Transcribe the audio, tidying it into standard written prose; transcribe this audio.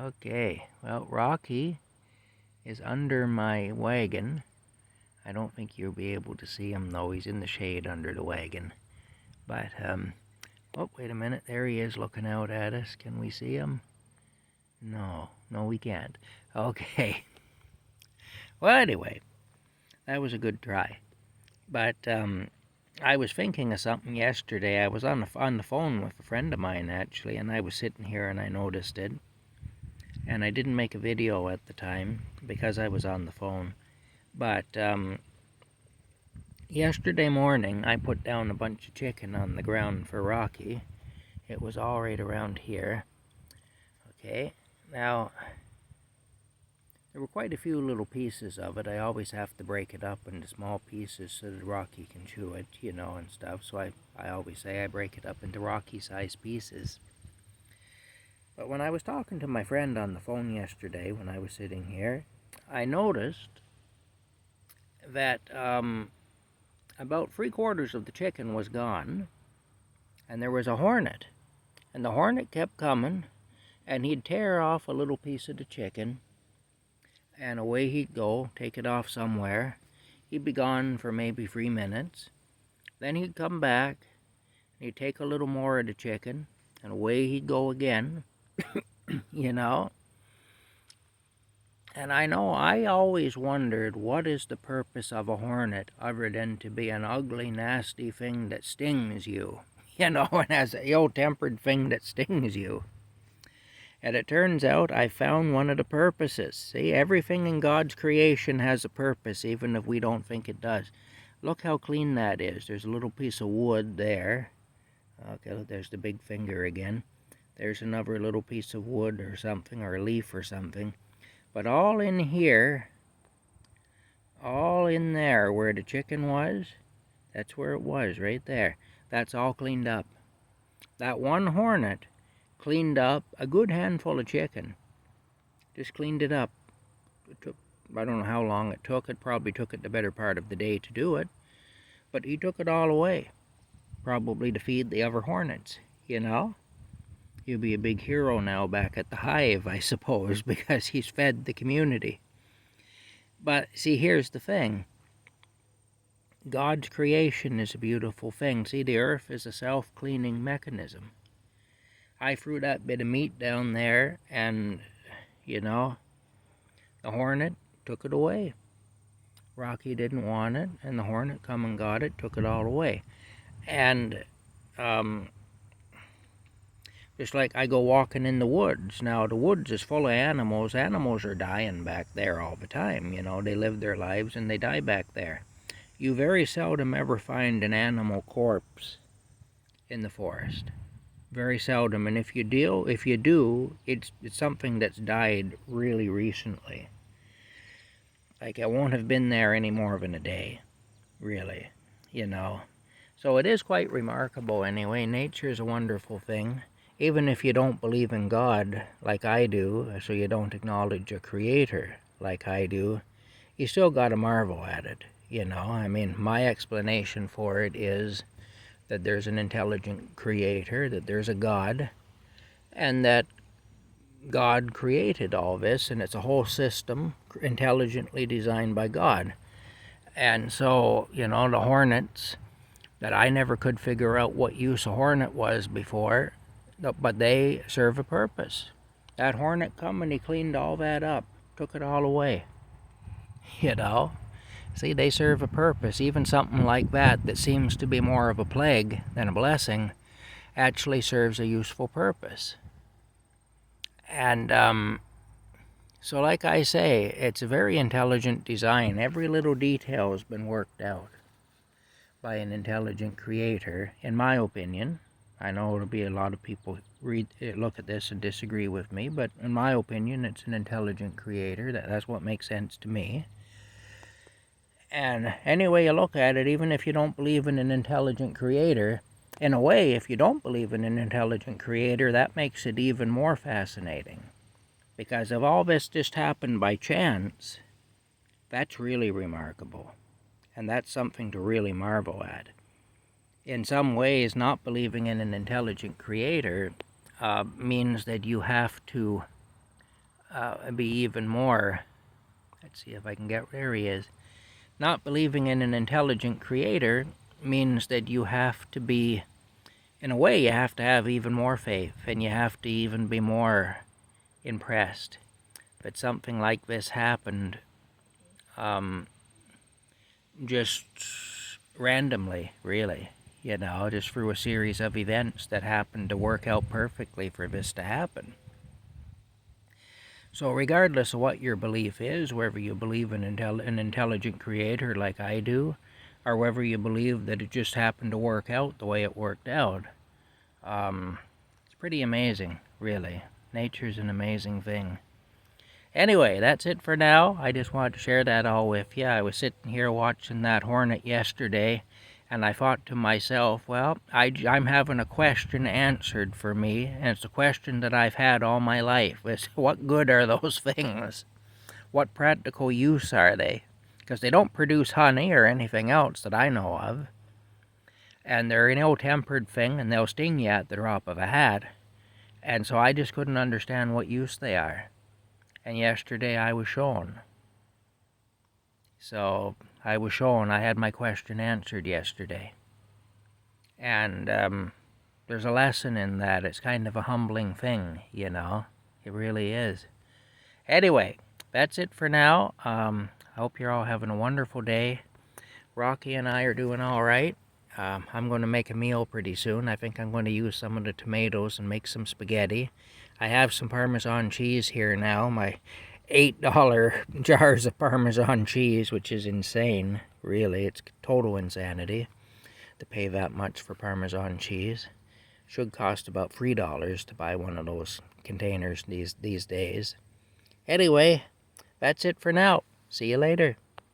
Okay, well, Rocky is under my wagon. I don't think you'll be able to see him, though. He's in the shade under the wagon. But, oh, wait a minute. There he is looking out at us. Can we see him? No, we can't. Okay. Well, anyway, that was a good try. But, I was thinking of something yesterday. I was on the phone with a friend of mine, actually, and I was sitting here and I noticed it. And I didn't make a video at the time because I was on the phone. But yesterday morning I put down a bunch of chicken on the ground for Rocky. It was all right around here. Okay, now there were quite a few little pieces of it. I always have to break it up into small pieces so that Rocky can chew it, and stuff. So I always say I break it up into Rocky-sized pieces. But when I was talking to my friend on the phone yesterday, when I was sitting here, I noticed that about 3/4 of the chicken was gone, and there was a hornet. And the hornet kept coming, and he'd tear off a little piece of the chicken, and away he'd go, take it off somewhere. He'd be gone for maybe 3 minutes. Then he'd come back, and he'd take a little more of the chicken, and away he'd go again. And I know I always wondered, what is the purpose of a hornet other than to be an ugly, nasty thing that stings you? And has an ill-tempered thing that stings you. And it turns out I found one of the purposes. See, everything in God's creation has a purpose, even if we don't think it does. Look how clean that is. There's a little piece of wood there. Okay, there's the big finger again. There's another little piece of wood or something, or a leaf or something. But all in here, all in there where the chicken was, that's where it was, right there. That's all cleaned up. That one hornet cleaned up a good handful of chicken. Just cleaned it up. It took, I don't know how long it took. It probably took it the better part of the day to do it. But he took it all away. Probably to feed the other hornets, He'll be a big hero now back at the hive, I suppose, because he's fed the community. But see, here's the thing. God's creation is a beautiful thing. See, the earth is a self-cleaning mechanism. I threw that bit of meat down there, and, the hornet took it away. Rocky didn't want it, and the hornet come and got it, took it all away. And, just like I go walking in the woods. Now, the woods is full of animals. Animals are dying back there all the time. They live their lives and they die back there. You very seldom ever find an animal corpse in the forest. Very seldom. And if you do, it's something that's died really recently. Like, it won't have been there any more than a day, really, So it is quite remarkable anyway. Nature is a wonderful thing. Even if you don't believe in God like I do, so you don't acknowledge a creator like I do, you still got to marvel at it, my explanation for it is that there's an intelligent creator, that there's a God, and that God created all this, and it's a whole system intelligently designed by God. And so, the hornets, that I never could figure out what use a hornet was before, but they serve a purpose. That hornet come and he cleaned all that up, took it all away. See, they serve a purpose. Even something like that seems to be more of a plague than a blessing, actually serves a useful purpose. And so like I say, it's a very intelligent design. Every little detail has been worked out by an intelligent creator, in my opinion. I know there'll be a lot of people look at this and disagree with me, but in my opinion, it's an intelligent creator. That's what makes sense to me. And any way you look at it, even if you don't believe in an intelligent creator, in a way, if you don't believe in an intelligent creator, that makes it even more fascinating. Because if all this just happened by chance, that's really remarkable. And that's something to really marvel at. In some ways, not believing in an intelligent creator means that you have to be even more. Let's see if I can get where he is. Not believing in an intelligent creator means that you have to be, in a way, you have to have even more faith, and you have to even be more impressed. But something like this happened just randomly, really, just through a series of events that happened to work out perfectly for this to happen. So regardless of what your belief is, whether you believe in an intelligent creator like I do, or whether you believe that it just happened to work out the way it worked out, it's pretty amazing, really. Nature's an amazing thing. Anyway, that's it for now. I just wanted to share that all with you. I was sitting here watching that hornet yesterday, and I thought to myself, well, I'm having a question answered for me, and it's a question that I've had all my life. It's, what good are those things? What practical use are they? Because they don't produce honey or anything else that I know of. And they're an ill-tempered thing, and they'll sting you at the drop of a hat. And so I just couldn't understand what use they are. And yesterday I was shown. So I was shown. I had my question answered yesterday. And there's a lesson in that. It's kind of a humbling thing, It really is. Anyway, that's it for now. I hope you're all having a wonderful day. Rocky and I are doing all right. I'm going to make a meal pretty soon. I think I'm going to use some of the tomatoes and make some spaghetti. I have some Parmesan cheese here now. My $8 jars of Parmesan cheese, which is insane, really. It's total insanity to pay that much for Parmesan cheese. Should cost about $3 to buy one of those containers these days. Anyway, that's it for now. See you later.